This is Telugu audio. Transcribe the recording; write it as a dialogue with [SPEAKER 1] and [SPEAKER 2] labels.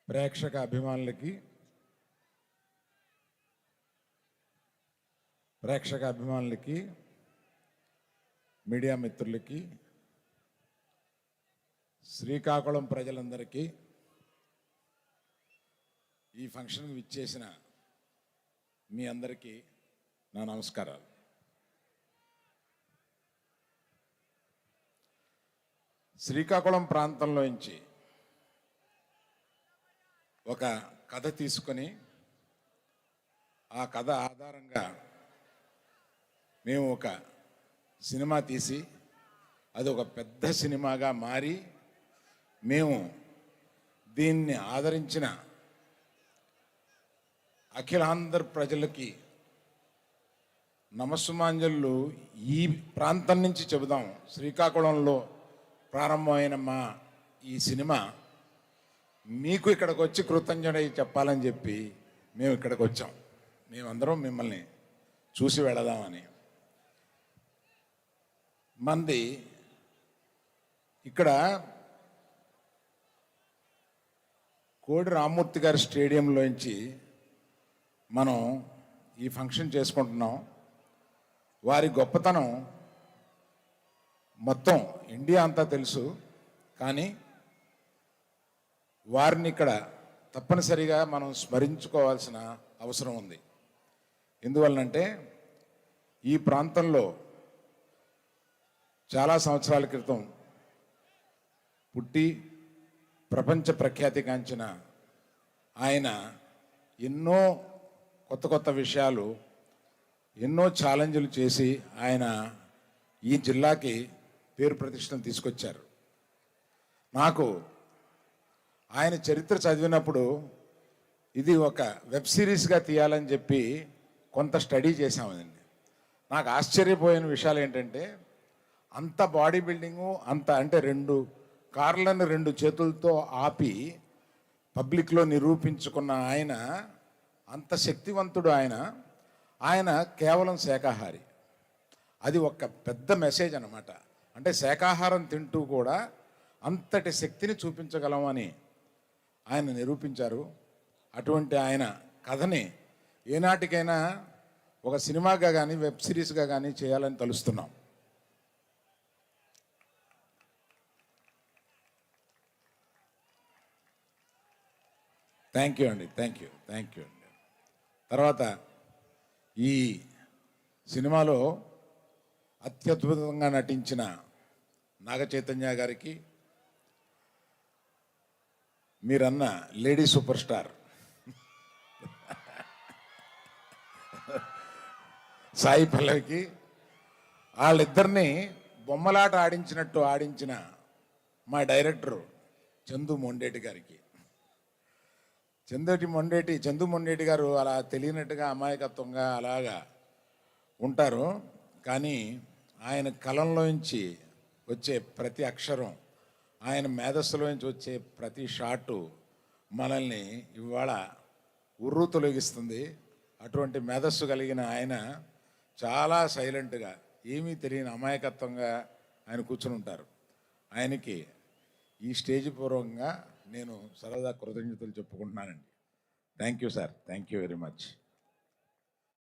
[SPEAKER 1] ప్రేక్షక అభిమానులకి మీడియా మిత్రులకి శ్రీకాకుళం ప్రజలందరికీ ఈ ఫంక్షన్కి విచ్చేసిన మీ అందరికీ నా నమస్కారాలు. శ్రీకాకుళం ప్రాంతంలోంచి ఒక కథ తీసుకొని ఆ కథ ఆధారంగా మేము ఒక సినిమా తీసి అది ఒక పెద్ద సినిమాగా మారి మేము దీన్ని ఆదరించిన అఖిలాంధ్ర ప్రజలకి నమస్సుమాంజలు ఈ ప్రాంతం నుంచి చెబుదాం. శ్రీకాకుళంలో ప్రారంభమైన మా ఈ సినిమా మీకు ఇక్కడికి వచ్చి కృతజ్ఞత చెప్పాలని చెప్పి మేము ఇక్కడికి వచ్చాం. మేమందరం మిమ్మల్ని చూసి వెళదామని. మంది ఇక్కడ కోడి రామ్మూర్తి గారి స్టేడియంలోంచి మనం ఈ ఫంక్షన్ చేసుకుంటున్నాం. వారి గొప్పతనం మొత్తం ఇండియా అంతా తెలుసు, కానీ వారిని ఇక్కడ తప్పనిసరిగా మనం స్మరించుకోవాల్సిన అవసరం ఉంది. ఎందువలనంటే ఈ ప్రాంతంలో చాలా సంవత్సరాల క్రితం పుట్టి ప్రపంచ ప్రఖ్యాతిగాంచిన ఆయన ఎన్నో కొత్త కొత్త విషయాలు, ఎన్నో ఛాలెంజ్లు చేసి ఆయన ఈ జిల్లాకి పేరు ప్రతిష్టను తీసుకొచ్చారు. నాకు ఆయన చరిత్ర చదివినప్పుడు ఇది ఒక వెబ్ సిరీస్గా తీయాలని చెప్పి కొంత స్టడీ చేశామండి. నాకు ఆశ్చర్యపోయిన విషయాలు ఏంటంటే అంత బాడీ బిల్డింగు, అంత అంటే 2 కార్లను 2 చేతులతో ఆపి పబ్లిక్లో నిరూపించుకున్న ఆయన, అంత శక్తివంతుడు ఆయన కేవలం శాకాహారి. అది ఒక పెద్ద మెసేజ్ అన్నమాట. అంటే శాకాహారం తింటూ కూడా అంతటి శక్తిని చూపించగలమని ఆయన నిరూపించారు. అటువంటి ఆయన కథని ఏనాటికైనా ఒక సినిమాగా కానీ వెబ్ సిరీస్గా కానీ చేయాలని తలుస్తున్నాం. థ్యాంక్ యూ అండి. తర్వాత ఈ సినిమాలో అత్యద్భుతంగా నటించిన నాగ చైతన్య గారికి, మీరన్న లేడీ సూపర్ స్టార్ సాయి పల్లవికి, వాళ్ళిద్దరినీ బొమ్మలాట ఆడించినట్టు ఆడించిన మా డైరెక్టరు చందు మొండేటి గారికి. చందు మొండేటి గారు అలా తెలియనట్టుగా అమాయకత్వంగా అలాగా ఉంటారు, కానీ ఆయన కలంలోంచి వచ్చే ప్రతి అక్షరం, ఆయన మేధస్సులోంచి వచ్చే ప్రతి షాటు మనల్ని ఇవాళ ఉర్రు తొలగిస్తుంది. అటువంటి మేధస్సు కలిగిన ఆయన చాలా సైలెంట్గా, ఏమీ తెలియని అమాయకత్వంగా ఆయన కూర్చుని ఉంటారు. ఆయనకి ఈ స్టేజ్ పూర్వకంగా నేను సరదా కృతజ్ఞతలు చెప్పుకుంటున్నానండి. Thank you sir, thank you very much.